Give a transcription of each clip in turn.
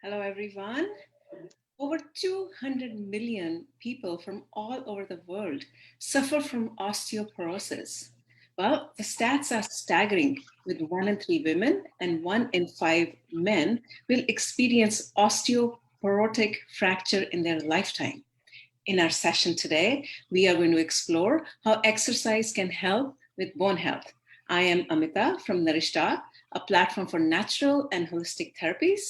Hello, everyone. Over 200 million people from all over the world suffer from osteoporosis. Well, the stats are staggering, with 1 in 3 women and 1 in 5 men will experience osteoporotic fracture in their lifetime. In our session today, we are going to explore how exercise can help with bone health. I am Amita from Narishta, a platform for natural and holistic therapies.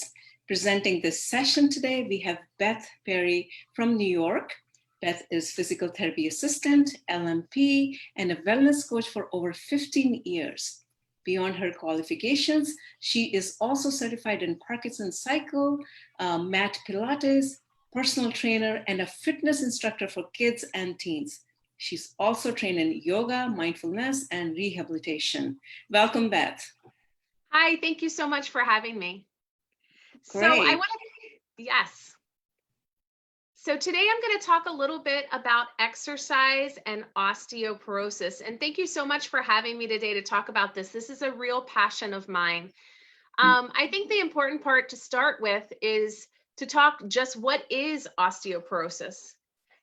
Presenting this session today, we have Beth Parry from New York. Beth is physical therapy assistant, LMP, and a wellness coach for over 15 years. Beyond her qualifications, she is also certified in Parkinson's cycle, mat Pilates, personal trainer, and a fitness instructor for kids and teens. She's also trained in yoga, mindfulness, and rehabilitation. Welcome, Beth. Hi, thank you so much for having me. Great. Yes. So today I'm going to talk a little bit about exercise and osteoporosis. And thank you so much for having me today to talk about this. This is a real passion of mine. I think the important part to start with is to talk just what is osteoporosis.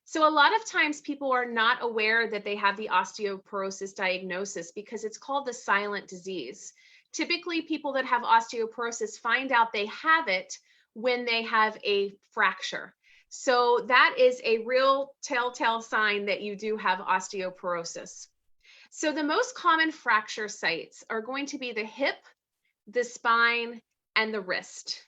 So a lot of times people are not aware that they have the osteoporosis diagnosis because it's called the silent disease. Typically, people that have osteoporosis find out they have it when they have a fracture. So that is a real telltale sign that you do have osteoporosis. So the most common fracture sites are going to be the hip, the spine, and the wrist.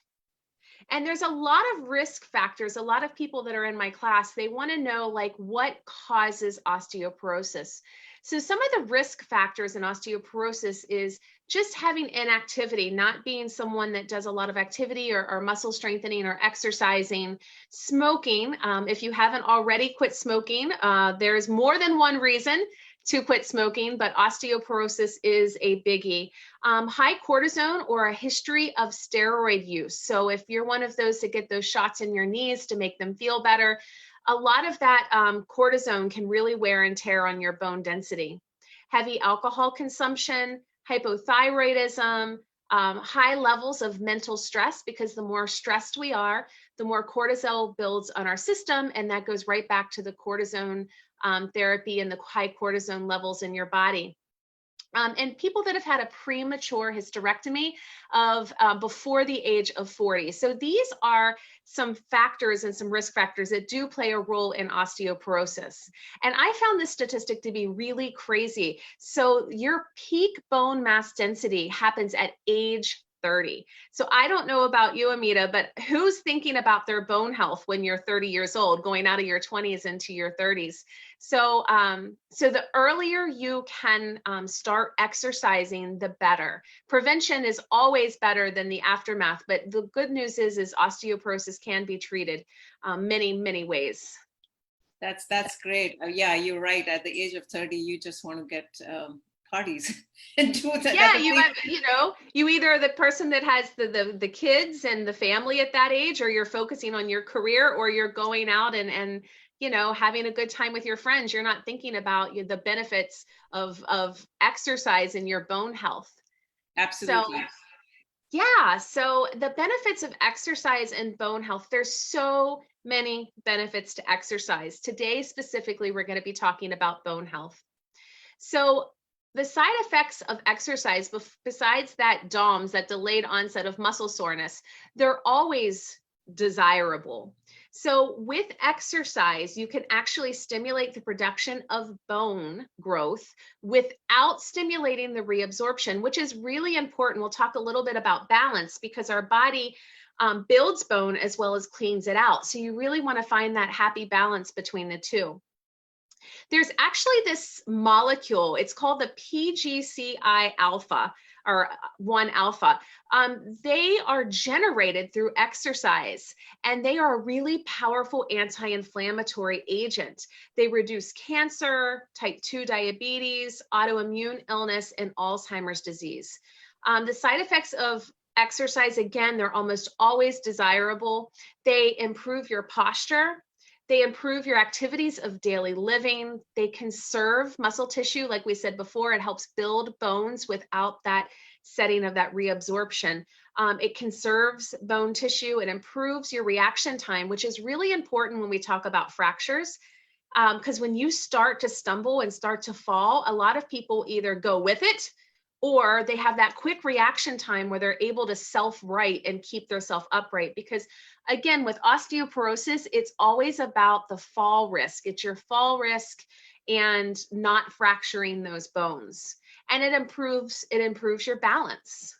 And there's a lot of risk factors. A lot of people that are in my class, they want to know like what causes osteoporosis. So some of the risk factors in osteoporosis is just having inactivity, not being someone that does a lot of activity or muscle strengthening or exercising, smoking. If you haven't already quit smoking, there's more than one reason to quit smoking, but osteoporosis is a biggie. High cortisone or a history of steroid use. So if you're one of those that get those shots in your knees to make them feel better, a lot of that cortisone can really wear and tear on your bone density. Heavy alcohol consumption, hypothyroidism, high levels of mental stress, because the more stressed we are, the more cortisol builds on our system, and that goes right back to the cortisone therapy and the high cortisone levels in your body. And people that have had a premature hysterectomy of before the age of 40. So these are some factors and some risk factors that do play a role in osteoporosis. And I found this statistic to be really crazy. So your peak bone mass density happens at age 30. So I don't know about you, Amita, but who's thinking about their bone health when you're 30 years old, going out of your 20s into your 30s? So, so the earlier you can start exercising, the better. Prevention is always better than the aftermath, but the good news is osteoporosis can be treated many, many ways. That's great. Yeah, you're right. At the age of 30, you just want to get parties and do that. Yeah, you either are the person that has the kids and the family at that age, or you're focusing on your career, or you're going out and having a good time with your friends. You're not thinking about the benefits of exercise in your bone health. Absolutely. So the benefits of exercise and bone health, there's so many benefits to exercise. Today specifically, we're going to be talking about bone health. So the side effects of exercise, besides that DOMS, that delayed onset of muscle soreness, they're always desirable. So with exercise, you can actually stimulate the production of bone growth without stimulating the reabsorption, which is really important. We'll talk a little bit about balance, because our body builds bone as well as cleans it out. So you really want to find that happy balance between the two. There's actually this molecule, it's called the PGCI alpha, or 1 alpha. They are generated through exercise, and they are a really powerful anti-inflammatory agent. They reduce cancer, type 2 diabetes, autoimmune illness, and Alzheimer's disease. The side effects of exercise, again, they're almost always desirable. They improve your posture. They improve your activities of daily living. They conserve muscle tissue. Like we said before, it helps build bones without that setting of that reabsorption. It conserves bone tissue. It improves your reaction time, which is really important when we talk about fractures. Because when you start to stumble and start to fall, a lot of people either go with it or they have that quick reaction time where they're able to self-right and keep themselves upright. Because again, with osteoporosis, it's always about the fall risk. It's your fall risk and not fracturing those bones. And it improves your balance.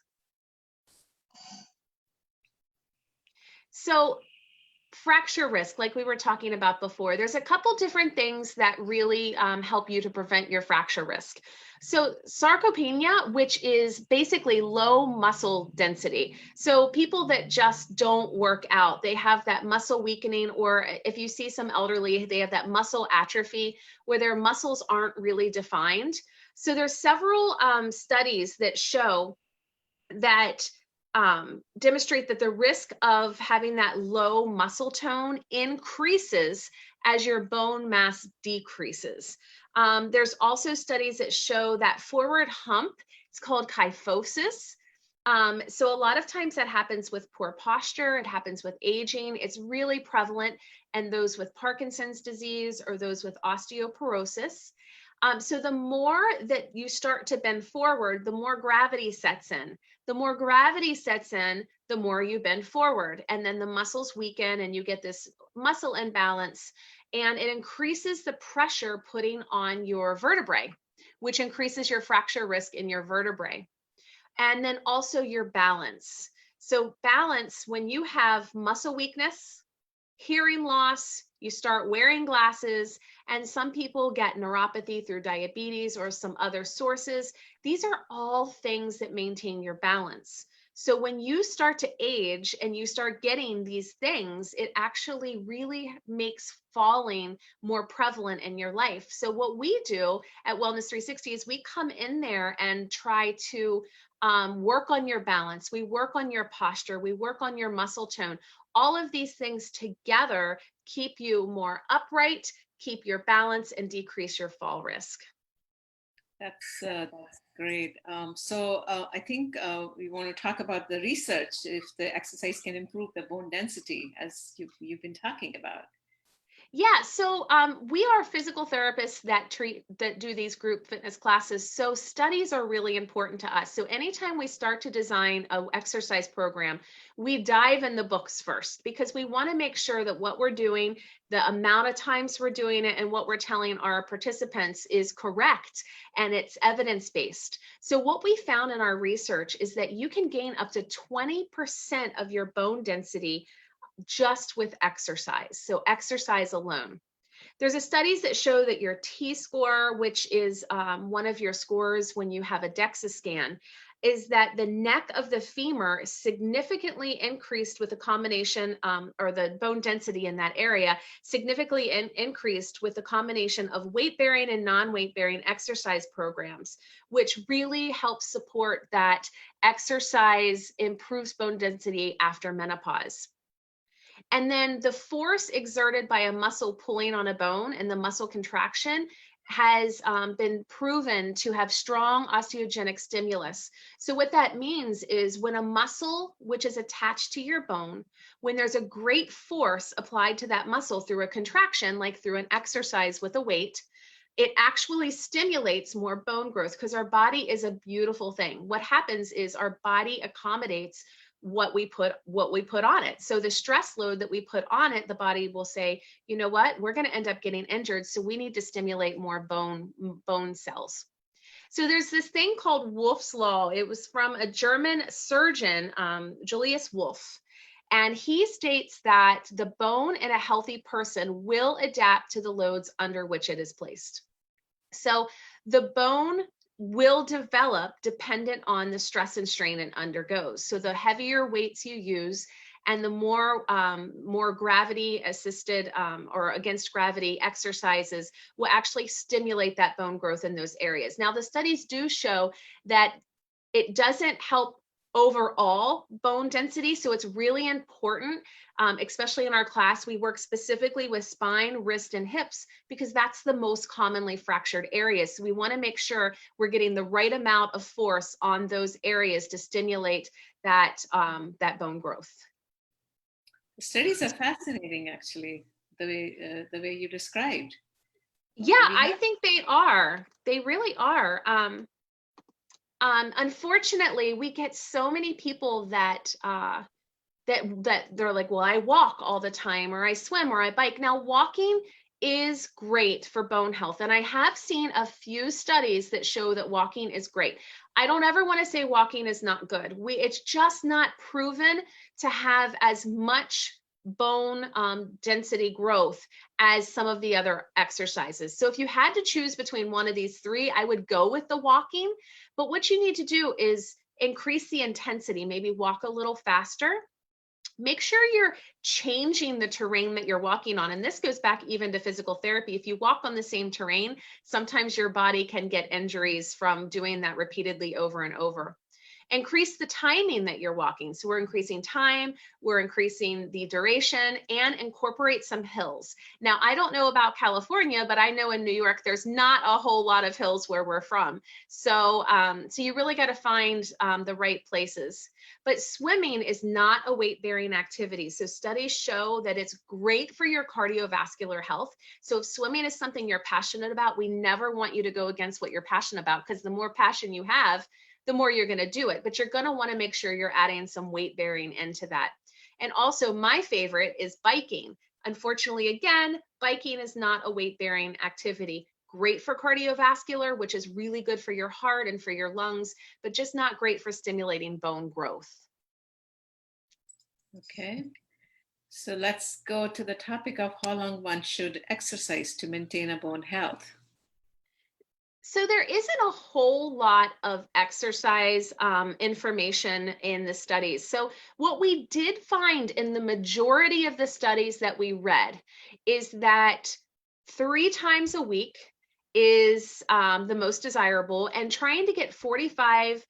So fracture risk, like we were talking about before, there's a couple different things that really help you to prevent your fracture risk. So sarcopenia, which is basically low muscle density. So people that just don't work out, they have that muscle weakening, or if you see some elderly, they have that muscle atrophy where their muscles aren't really defined. So there's several studies that show that demonstrate that the risk of having that low muscle tone increases as your bone mass decreases. There's also studies that show that forward hump, it's called kyphosis. So a lot of times that happens with poor posture, it happens with aging, it's really prevalent in those with Parkinson's disease or those with osteoporosis. So the more that you start to bend forward, the more gravity sets in. The more gravity sets in, the more you bend forward. And then the muscles weaken and you get this muscle imbalance. And it increases the pressure putting on your vertebrae, which increases your fracture risk in your vertebrae. And then also your balance. So balance, when you have muscle weakness, hearing loss, you start wearing glasses, and some people get neuropathy through diabetes or some other sources. These are all things that maintain your balance. So when you start to age and you start getting these things, it actually really makes falling more prevalent in your life. So what we do at Wellness 360 is we come in there and try to work on your balance. We work on your posture. We work on your muscle tone. All of these things together keep you more upright, keep your balance, and decrease your fall risk. That's great. I think we want to talk about the research if the exercise can improve the bone density, as you've been talking about. Yeah, so we are physical therapists that do these group fitness classes. So studies are really important to us. So anytime we start to design an exercise program, we dive in the books first because we want to make sure that what we're doing, the amount of times we're doing it, and what we're telling our participants is correct and it's evidence-based. So what we found in our research is that you can gain up to 20% of your bone density just with exercise. So exercise alone. There's a studies that show that your T-score, which is one of your scores when you have a DEXA scan, is that the neck of the femur is significantly increased with a combination, or the bone density in that area significantly increased with a combination of weight-bearing and non-weight-bearing exercise programs, which really helps support that exercise improves bone density after menopause. And then the force exerted by a muscle pulling on a bone and the muscle contraction has been proven to have strong osteogenic stimulus. So what that means is when a muscle, which is attached to your bone, when there's a great force applied to that muscle through a contraction, like through an exercise with a weight, it actually stimulates more bone growth because our body is a beautiful thing. What happens is our body accommodates what we put on it. So the stress load that we put on it, the body will say, you know what, we're going to end up getting injured, so we need to stimulate more bone cells. So there's this thing called Wolff's law. It was from a German surgeon, Julius Wolff, and he states that the bone in a healthy person will adapt to the loads under which it is placed. So the bone will develop dependent on the stress and strain it undergoes. So the heavier weights you use and the more gravity assisted or against gravity exercises will actually stimulate that bone growth in those areas. Now, the studies do show that it doesn't help overall bone density. So it's really important, especially in our class, we work specifically with spine, wrist, and hips because that's the most commonly fractured areas. So we want to make sure we're getting the right amount of force on those areas to stimulate that, that bone growth. The studies are fascinating, actually, the way you described. Yeah, I think they are. They really are. Unfortunately, we get so many people that that they're like, well, I walk all the time, or I swim, or I bike. Now, walking is great for bone health, and I have seen a few studies that show that walking is great. I don't ever want to say walking is not good. It's just not proven to have as much bone density growth as some of the other exercises. So if you had to choose between one of these three, I would go with the walking. But what you need to do is increase the intensity, maybe walk a little faster. Make sure you're changing the terrain that you're walking on. And this goes back even to physical therapy. If you walk on the same terrain, sometimes your body can get injuries from doing that repeatedly over and over. Increase the timing that you're walking. So we're increasing time, we're increasing the duration, and incorporate some hills. Now, I don't know about California, but I know in New York, there's not a whole lot of hills where we're from. So, so you really got to find the right places. But swimming is not a weight-bearing activity. So studies show that it's great for your cardiovascular health. So if swimming is something you're passionate about, we never want you to go against what you're passionate about, because the more passion you have, the more you're going to do it. But you're going to want to make sure you're adding some weight bearing into that. And also my favorite is biking. Unfortunately, again, biking is not a weight bearing activity. Great for cardiovascular, which is really good for your heart and for your lungs, but just not great for stimulating bone growth. Okay. So let's go to the topic of how long one should exercise to maintain a bone health. So there isn't a whole lot of exercise information in the studies. So what we did find in the majority of the studies that we read is that 3 times a week is the most desirable, and trying to get 45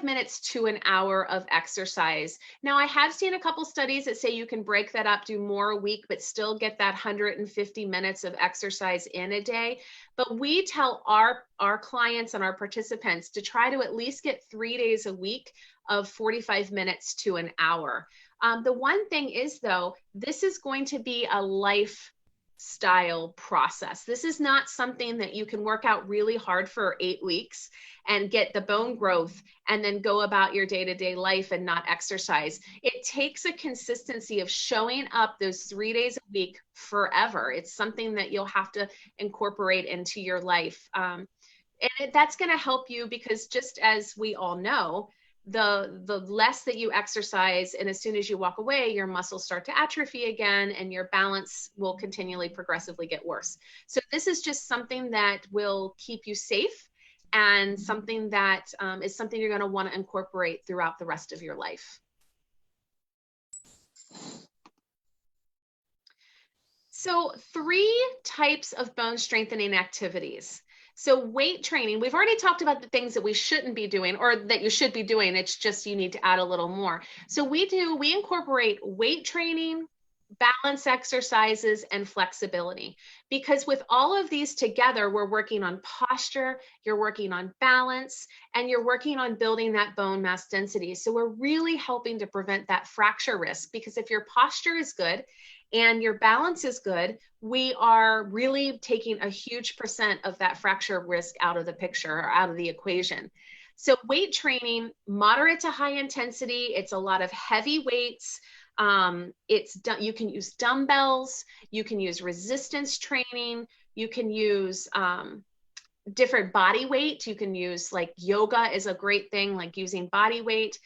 minutes to an hour of exercise. Now, I have seen a couple studies that say you can break that up, do more a week, but still get that 150 minutes of exercise in a day. But we tell our clients and our participants to try to at least get 3 days a week of 45 minutes to an hour. The one thing is, though, this is going to be a lifestyle process. This is not something that you can work out really hard for 8 weeks and get the bone growth and then go about your day-to-day life and not exercise. It takes a consistency of showing up those 3 days a week forever. It's something that you'll have to incorporate into your life. And that's going to help you, because just as we all know, the less that you exercise, and as soon as you walk away, your muscles start to atrophy again, and your balance will continually progressively get worse. So this is just something that will keep you safe, and something that is something you're going to want to incorporate throughout the rest of your life. So 3 types of bone strengthening activities. So weight training, we've already talked about the things that we shouldn't be doing, or that you should be doing. It's just you need to add a little more. So we incorporate weight training, balance exercises, and flexibility, because with all of these together, we're working on posture, you're working on balance, and you're working on building that bone mass density. So we're really helping to prevent that fracture risk, because if your posture is good and your balance is good, we are really taking a huge percent of that fracture risk out of the picture, or out of the equation. So weight training, moderate to high intensity, it's a lot of heavy weights. You can use dumbbells, you can use resistance training, you can use different body weight. You can use, like, yoga is a great thing, like using body weight.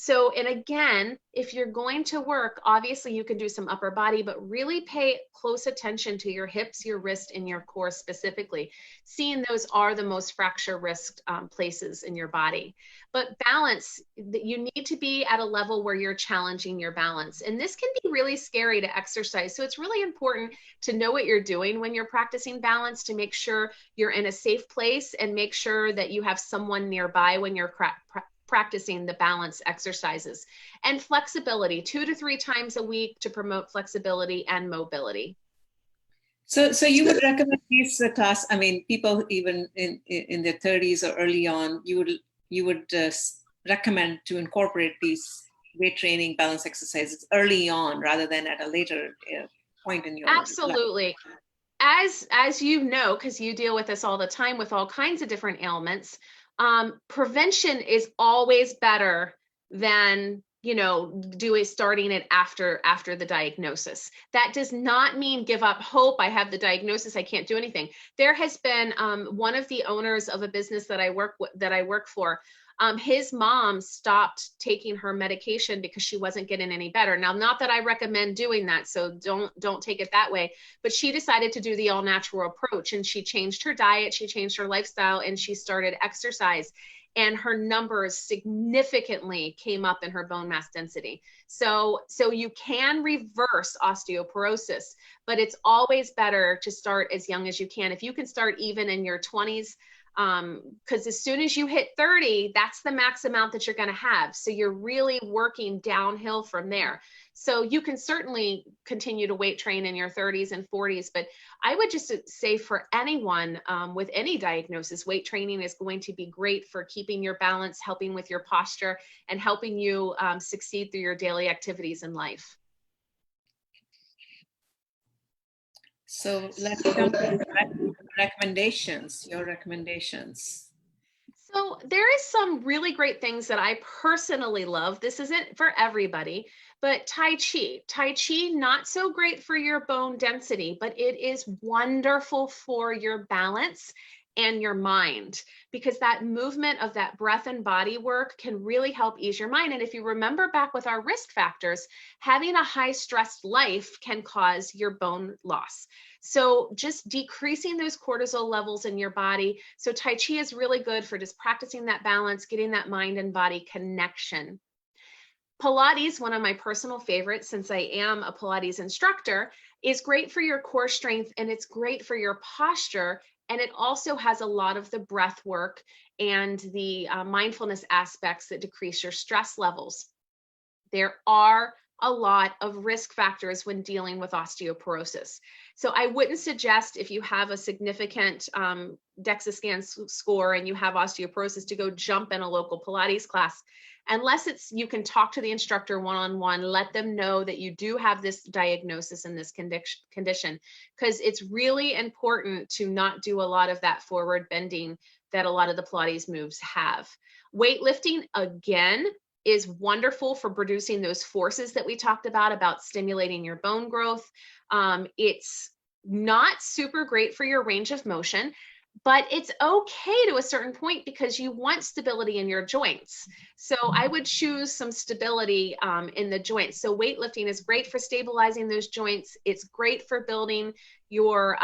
So, and again, if you're going to work, obviously you can do some upper body, but really pay close attention to your hips, your wrist, and your core specifically. Seeing those are the most fracture risk places in your body. But balance, you need to be at a level where you're challenging your balance. And this can be really scary to exercise. So it's really important to know what you're doing when you're practicing balance, to make sure you're in a safe place, and make sure that you have someone nearby when you're practicing the balance exercises. And flexibility, 2 to 3 times a week to promote flexibility and mobility. So you would recommend these class? I mean, people even in their 30s or early on, you would recommend to incorporate these weight training, balance exercises early on rather than at a later point in your life. Absolutely. As you know, because you deal with this all the time with all kinds of different ailments, prevention is always better than starting it after the diagnosis. That does not mean give up hope. I have the diagnosis, I can't do anything. There has been one of the owners of a business that I work for. His mom stopped taking her medication because she wasn't getting any better. Now, not that I recommend doing that, so don't take it that way, but she decided to do the all natural approach, and she changed her diet, she changed her lifestyle, and she started exercise. And her numbers significantly came up in her bone mass density. So you can reverse osteoporosis, but it's always better to start as young as you can. If you can start even in your 20s, because as soon as you hit 30, that's the max amount that you're going to have. So you're really working downhill from there. So you can certainly continue to weight train in your 30s and 40s, but I would just say for anyone with any diagnosis, weight training is going to be great for keeping your balance, helping with your posture, and helping you succeed through your daily activities in life. So let's come to recommendations, your recommendations. So there is some really great things that I personally love. This isn't for everybody, but Tai Chi. Tai Chi, not so great for your bone density, but it is wonderful for your balance and your mind, because that movement of that breath and body work can really help ease your mind. And if you remember back with our risk factors, having a high stressed life can cause your bone loss. So just decreasing those cortisol levels in your body. So Tai Chi is really good for just practicing that balance, getting that mind and body connection. Pilates, one of my personal favorites, since I am a Pilates instructor, is great for your core strength, and it's great for your posture. And it also has a lot of the breath work and the mindfulness aspects that decrease your stress levels. There are a lot of risk factors when dealing with osteoporosis. So I wouldn't suggest, if you have a significant DEXA scan score and you have osteoporosis, to go jump in a local Pilates class, unless you can talk to the instructor one-on-one, let them know that you do have this diagnosis and this condition, because it's really important to not do a lot of that forward bending that a lot of the Pilates moves have. Weightlifting, again, is wonderful for producing those forces that we talked about stimulating your bone growth. It's not super great for your range of motion, but it's okay to a certain point because you want stability in your joints. So I would choose some stability in the joints. So weightlifting is great for stabilizing those joints. It's great for building your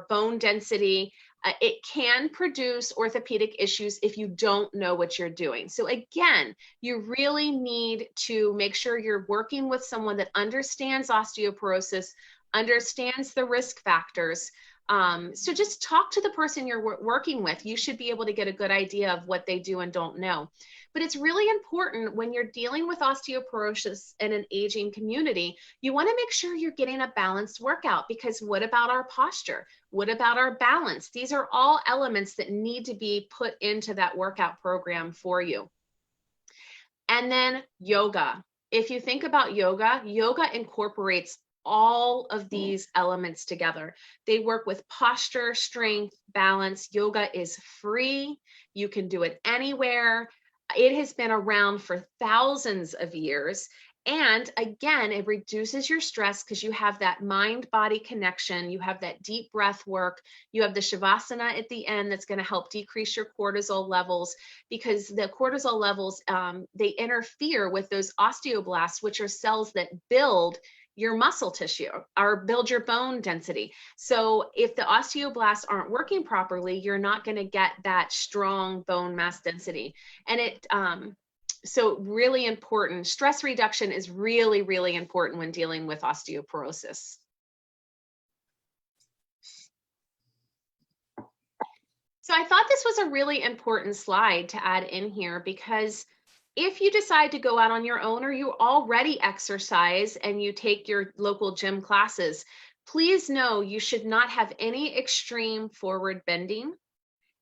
bone density. It can produce orthopedic issues if you don't know what you're doing. So again, you really need to make sure you're working with someone that understands osteoporosis, understands the risk factors. So just talk to the person you're working with. You should be able to get a good idea of what they do and don't know. But it's really important when you're dealing with osteoporosis in an aging community, you want to make sure you're getting a balanced workout, because what about our posture? What about our balance? These are all elements that need to be put into that workout program for you. And then yoga. If you think about yoga, yoga incorporates all of these elements together. They work with posture, strength, balance. Yoga is free. You can do it anywhere. It has been around for thousands of years. And again, it reduces your stress because you have that mind-body connection. You have that deep breath work. You have the Shavasana at the end that's going to help decrease your cortisol levels, because the cortisol levels, they interfere with those osteoblasts, which are cells that build your muscle tissue or build your bone density. So if the osteoblasts aren't working properly, you're not going to get that strong bone mass density. And so really important. Stress reduction is really, really important when dealing with osteoporosis. So I thought this was a really important slide to add in here because if you decide to go out on your own or you already exercise and you take your local gym classes, please know you should not have any extreme forward bending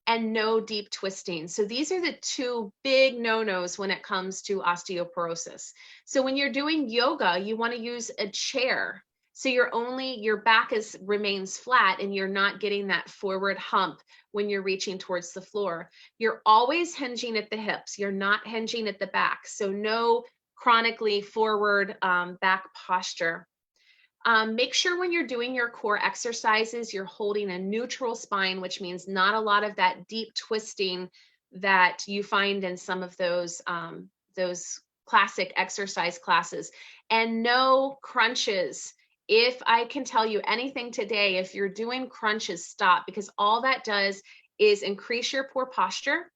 and no deep twisting. So these are the two big no-nos when it comes to osteoporosis. So when you're doing yoga, you want to use a chair. So your back remains flat and you're not getting that forward hump when you're reaching towards the floor. You're always hinging at the hips. You're not hinging at the back. So no chronically forward back posture. Make sure when you're doing your core exercises, you're holding a neutral spine, which means not a lot of that deep twisting that you find in some of those classic exercise classes, and no crunches. If I can tell you anything today, if you're doing crunches, stop, because all that does is increase your poor posture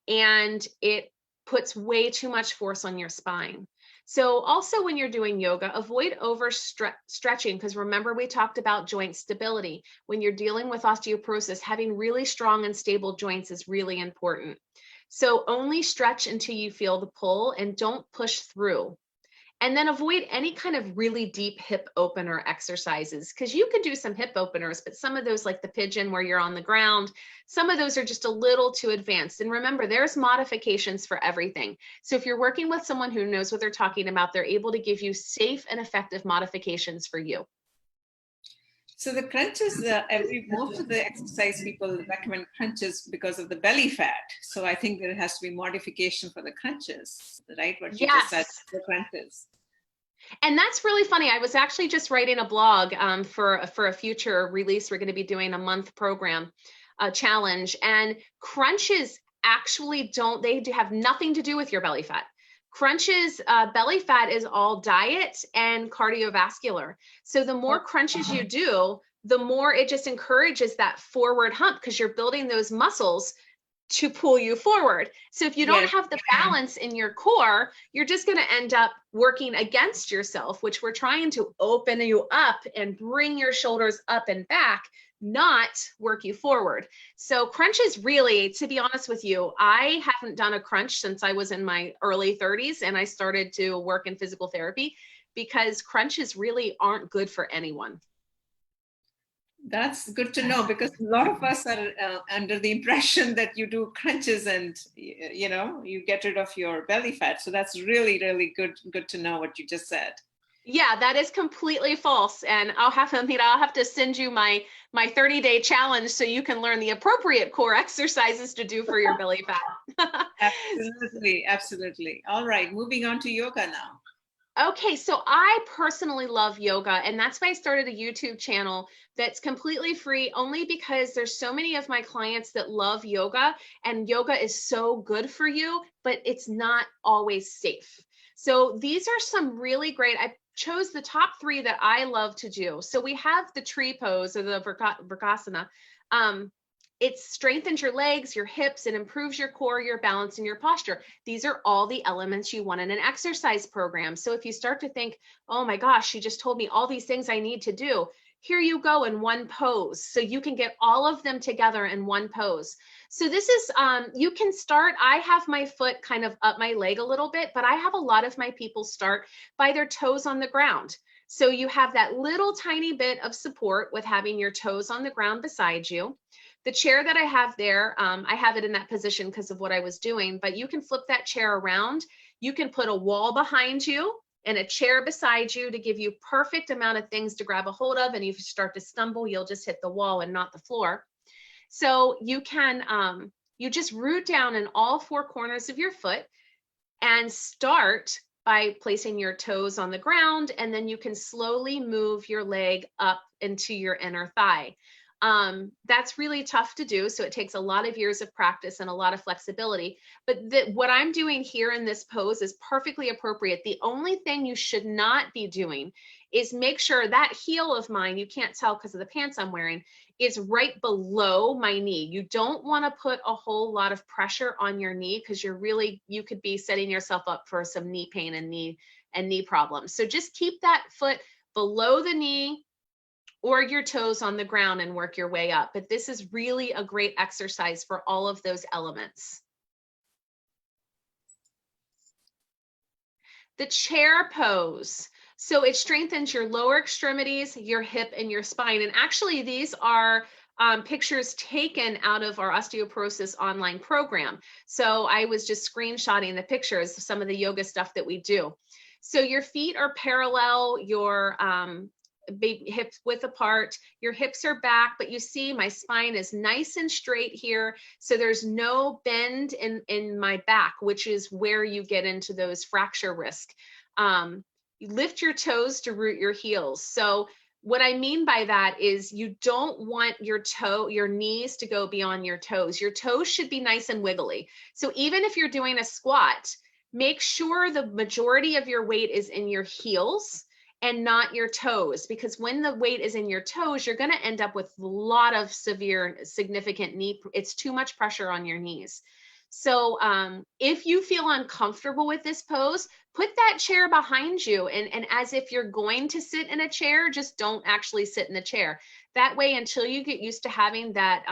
and it puts way too much force on your spine. So also when you're doing yoga, avoid stretching, because remember we talked about joint stability. When you're dealing with osteoporosis, having really strong and stable joints is really important. So only stretch until you feel the pull and don't push through. And then avoid any kind of really deep hip opener exercises, because you can do some hip openers, but some of those, like the pigeon where you're on the ground, some of those are just a little too advanced. And remember, there's modifications for everything. So if you're working with someone who knows what they're talking about, they're able to give you safe and effective modifications for you. So the crunches, most of the exercise people recommend crunches because of the belly fat. So I think there has to be modification for the crunches, right? What you just said, Yes. the crunches. And that's really funny. I was actually just writing a blog for a future release. We're going to be doing a month program challenge, and crunches actually they do have nothing to do with your belly fat. Crunches, belly fat is all diet and cardiovascular. So the more crunches you do, the more it just encourages that forward hump, because you're building those muscles to pull you forward. So if you don't have the balance in your core, you're just going to end up working against yourself, which we're trying to open you up and bring your shoulders up and back, not work you forward. So crunches, really, to be honest with you, I haven't done a crunch since I was in my early 30s and I started to work in physical therapy, because crunches really aren't good for anyone. That's good to know, because a lot of us are under the impression that you do crunches and you get rid of your belly fat. So that's really, really good to know what you just said. Yeah, that is completely false. And I'll have to send you my 30-day challenge so you can learn the appropriate core exercises to do for your belly fat. Absolutely, absolutely. All right, moving on to yoga now. Okay, so I personally love yoga, and that's why I started a YouTube channel that's completely free, only because there's so many of my clients that love yoga, and yoga is so good for you, but it's not always safe. So these are some really great, I chose the top 3 that I love to do. So we have the tree pose, or the Vrksasana. It strengthens your legs, your hips, it improves your core, your balance, and your posture. These are all the elements you want in an exercise program. So if you start to think, oh my gosh, she just told me all these things I need to do, here you go in one pose. So you can get all of them together in one pose. So this is, you can start, I have my foot kind of up my leg a little bit, but I have a lot of my people start by their toes on the ground. So you have that little tiny bit of support with having your toes on the ground beside you. The chair that I have there, I have it in that position because of what I was doing, but you can flip that chair around. You can put a wall behind you and a chair beside you to give you perfect amount of things to grab a hold of. And if you start to stumble, you'll just hit the wall and not the floor. So you can, you just root down in all 4 corners of your foot and start by placing your toes on the ground, and then you can slowly move your leg up into your inner thigh. That's really tough to do. So it takes a lot of years of practice and a lot of flexibility. But what I'm doing here in this pose is perfectly appropriate. The only thing you should not be doing is make sure that heel of mine, you can't tell because of the pants I'm wearing, is right below my knee. You don't want to put a whole lot of pressure on your knee, because you could be setting yourself up for some knee pain and knee problems. So just keep that foot below the knee, or your toes on the ground and work your way up. But this is really a great exercise for all of those elements. The chair pose. So it strengthens your lower extremities, your hip, and your spine. And actually, these are pictures taken out of our osteoporosis online program. So I was just screenshotting the pictures of some of the yoga stuff that we do. So your feet are parallel, your hips width apart, your hips are back, but you see my spine is nice and straight here. So there's no bend in my back, which is where you get into those fracture risk. You lift your toes to root your heels. So what I mean by that is you don't want your knees to go beyond your toes. Your toes should be nice and wiggly. So even if you're doing a squat, make sure the majority of your weight is in your heels and not your toes, because when the weight is in your toes, you're going to end up with a lot of severe, significant knee. It's too much pressure on your knees. So if you feel uncomfortable with this pose, put that chair behind you. And as if you're going to sit in a chair, just don't actually sit in the chair. That way, until you get used to having that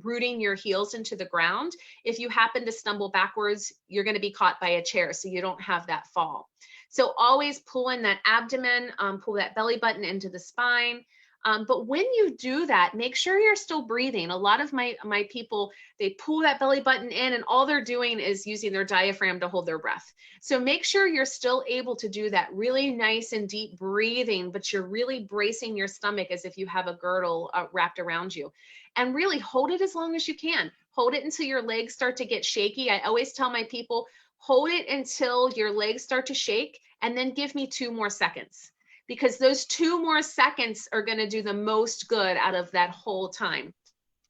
rooting your heels into the ground, if you happen to stumble backwards, you're going to be caught by a chair, so you don't have that fall. So always pull in that abdomen, pull that belly button into the spine. But when you do that, make sure you're still breathing. A lot of my people, they pull that belly button in and all they're doing is using their diaphragm to hold their breath. So make sure you're still able to do that really nice and deep breathing, but you're really bracing your stomach as if you have a girdle wrapped around you. And really hold it as long as you can. Hold it until your legs start to get shaky. I always tell my people, hold it until your legs start to shake and then give me 2 more seconds, because those 2 more seconds are going to do the most good out of that whole time.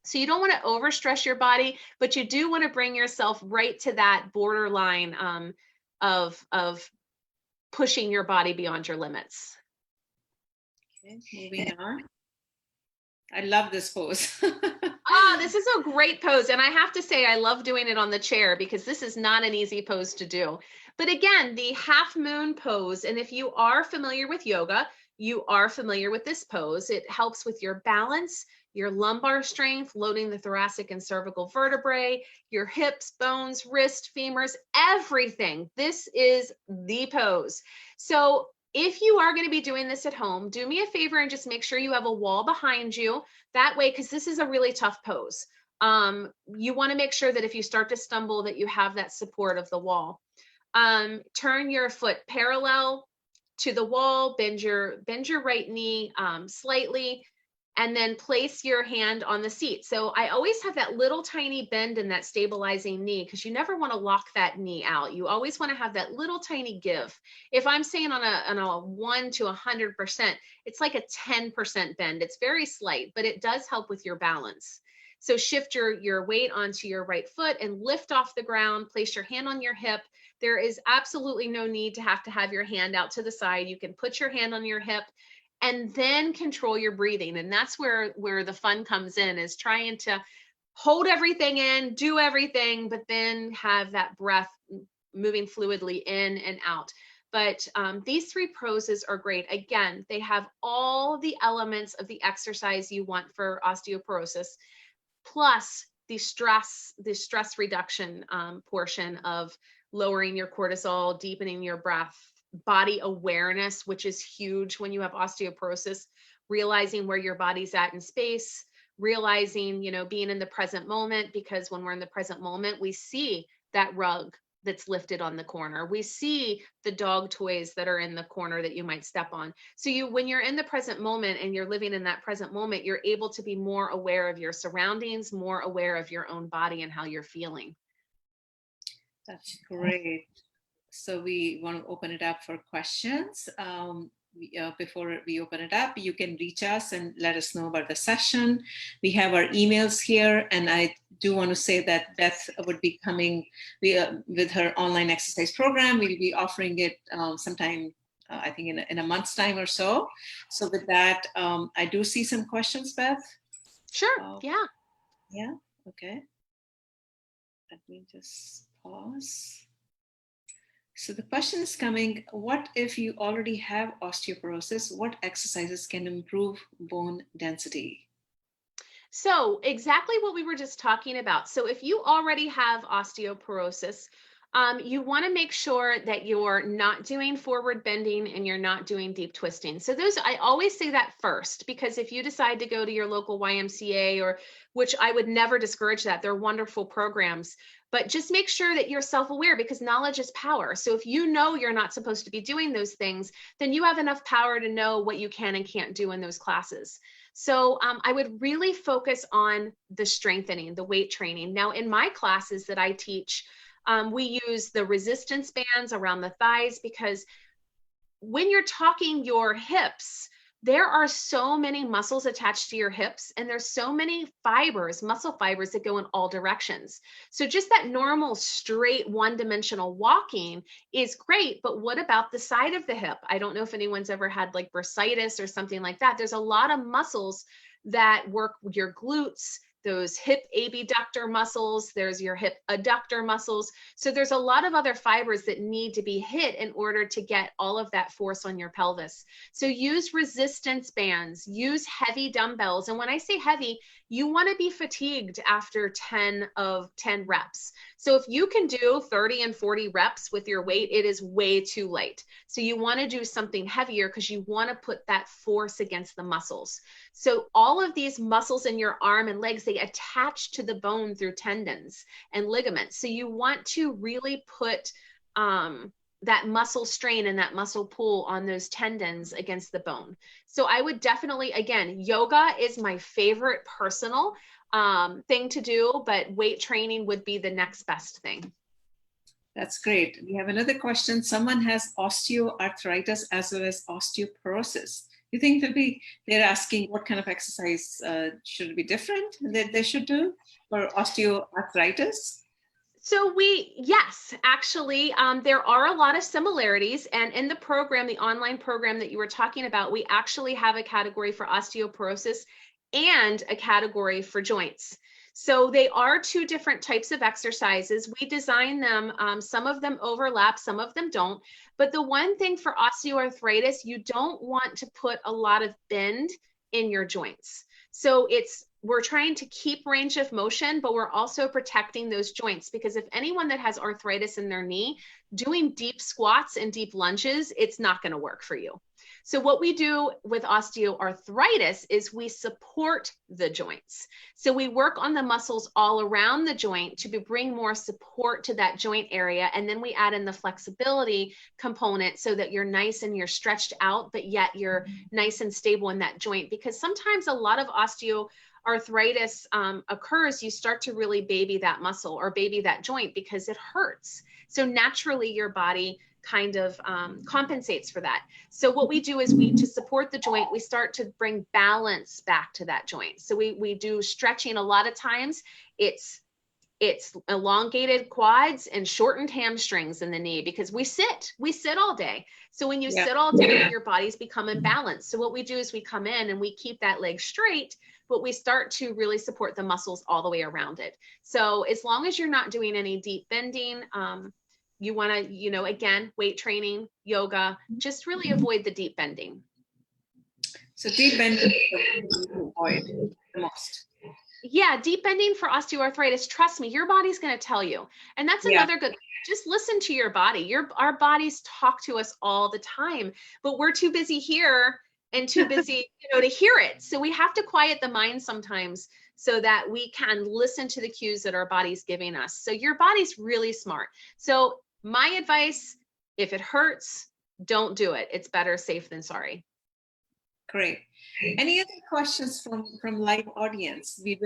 So you don't want to overstress your body, but you do want to bring yourself right to that borderline of pushing your body beyond your limits. Okay, moving on. I love this pose. This is a great pose. And I have to say, I love doing it on the chair because this is not an easy pose to do. But again, the half moon pose, and if you are familiar with yoga, you are familiar with this pose. It helps with your balance, your lumbar strength, loading the thoracic and cervical vertebrae, your hips, bones, wrist, femurs, everything. This is the pose. So if you are going to be doing this at home, do me a favor and just make sure you have a wall behind you. That way, because this is a really tough pose. You want to make sure that if you start to stumble, that you have that support of the wall. Turn your foot parallel to the wall, bend your right knee slightly, and then place your hand on the seat. So I always have that little tiny bend in that stabilizing knee, because you never want to lock that knee out. You always want to have that little tiny give. If I'm saying on a 1 to 100%, it's like a 10% bend. It's very slight, but it does help with your balance. So shift your weight onto your right foot and lift off the ground. Place your hand on your hip. There is absolutely no need to have your hand out to the side. You can put your hand on your hip and then control your breathing. And that's where the fun comes in, is trying to hold everything in, do everything, but then have that breath moving fluidly in and out. But these 3 poses are great. Again, they have all the elements of the exercise you want for osteoporosis, plus the stress reduction portion of lowering your cortisol, deepening your breath, body awareness, which is huge when you have osteoporosis, realizing where your body's at in space, realizing, being in the present moment, because when we're in the present moment, we see that rug that's lifted on the corner. We see the dog toys that are in the corner that you might step on. So when you're in the present moment and you're living in that present moment, you're able to be more aware of your surroundings, more aware of your own body and how you're feeling. That's great. So we want to open it up for questions. Before we open it up, you can reach us and let us know about the session. We have our emails here, and I do want to say that Beth would be coming with her online exercise program. We'll be offering it sometime, I think in a month's time or so. So with that, I do see some questions, Beth. Sure, yeah. Yeah, okay. Let me just pause. So the question is coming, what if you already have osteoporosis? What exercises can improve bone density? So, exactly what we were just talking about. So, if you already have osteoporosis, you want to make sure that you're not doing forward bending and you're not doing deep twisting. So, those I always say that first, because if you decide to go to your local YMCA, or which I would never discourage that, they're wonderful programs, but just make sure that you're self aware, because knowledge is power. So, if you know you're not supposed to be doing those things, then you have enough power to know what you can and can't do in those classes. So I would really focus on the strengthening, the weight training. Now, in my classes that I teach, we use the resistance bands around the thighs, because when you're talking your hips, there are so many muscles attached to your hips, and there's so many fibers, muscle fibers, that go in all directions. So just that normal straight one-dimensional walking is great, but what about the side of the hip? I don't know if anyone's ever had like bursitis or something like that. There's a lot of muscles that work with your glutes, those hip abductor muscles, there's your hip adductor muscles. So there's a lot of other fibers that need to be hit in order to get all of that force on your pelvis. So use resistance bands, use heavy dumbbells. And when I say heavy, you want to be fatigued after 10 reps. So if you can do 30 and 40 reps with your weight, it is way too late. So you want to do something heavier, because you want to put that force against the muscles. So all of these muscles in your arm and legs, they attach to the bone through tendons and ligaments. So you want to really put that muscle strain and that muscle pull on those tendons against the bone. So I would definitely, again, yoga is my favorite personal thing to do, but weight training would be the next best thing. That's great. We have another question. Someone has osteoarthritis as well as osteoporosis. You think they're asking what kind of exercise should be different that they should do for osteoarthritis? So yes, actually, there are a lot of similarities. And in the program, the online program that you were talking about, we actually have a category for osteoporosis and a category for joints. So they are two different types of exercises. We design them, some of them overlap, some of them don't. But the one thing for osteoarthritis, you don't want to put a lot of bend in your joints. So we're trying to keep range of motion, but we're also protecting those joints, because if anyone that has arthritis in their knee, doing deep squats and deep lunges, it's not going to work for you. So what we do with osteoarthritis is we support the joints. So we work on the muscles all around the joint to bring more support to that joint area. And then we add in the flexibility component so that you're nice and you're stretched out, but yet you're nice and stable in that joint. Because sometimes a lot of osteoarthritis occurs, you start to really baby that muscle or baby that joint because it hurts. So naturally your body kind of compensates for that. So what we do is to support the joint, we start to bring balance back to that joint. So we do stretching. A lot of times it's elongated quads and shortened hamstrings in the knee, because we sit all day. So when you sit all day, your body's become imbalanced. So what we do is we come in and we keep that leg straight, but we start to really support the muscles all the way around it. So as long as you're not doing any deep bending, you want to, again, weight training, yoga, just really avoid the deep bending. So deep bending is to avoid the most. Yeah, deep bending for osteoarthritis, trust me, your body's going to tell you. And that's another good, just listen to your body. Our bodies talk to us all the time, but we're too busy here and too busy, to hear it. So we have to quiet the mind sometimes so that we can listen to the cues that our body's giving us. So your body's really smart. So my advice, if it hurts, don't do it. It's better safe than sorry. Great. Any other questions from live audience? We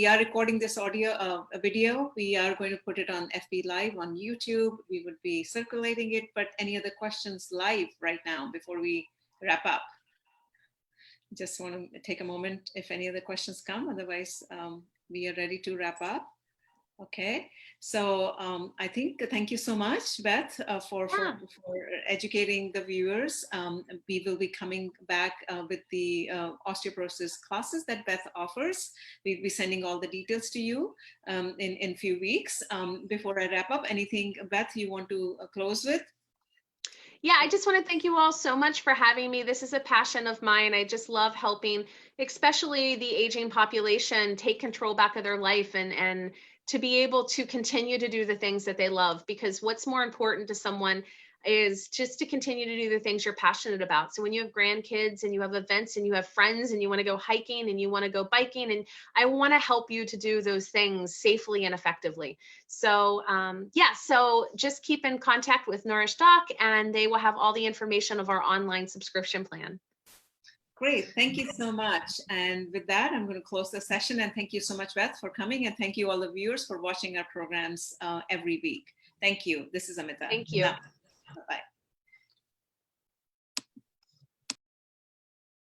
are recording this video. We are going to put it on FB Live on YouTube. We would be circulating it, but any other questions live right now before we wrap up? Just want to take a moment if any other questions come. Otherwise, we are ready to wrap up. Okay, so I think thank you so much, Beth, Yeah. for educating the viewers. We will be coming back with the osteoporosis classes that Beth offers. We'll be sending all the details to you in few weeks. Before I wrap up, anything, Beth, you want to close with? Yeah, I just want to thank you all so much for having me. This is a passion of mine. I just love helping, especially the aging population, take control back of their life and to be able to continue to do the things that they love. Because what's more important to someone is just to continue to do the things you're passionate about. So when you have grandkids and you have events and you have friends and you want to go hiking and you want to go biking, and I want to help you to do those things safely and effectively. So yeah, so just keep in contact with Nourish Doc and they will have all the information of our online subscription plan. Great, thank you so much. And with that, I'm going to close the session. And thank you so much, Beth, for coming. And thank you all the viewers for watching our programs every week. Thank you. This is Amita. Thank you.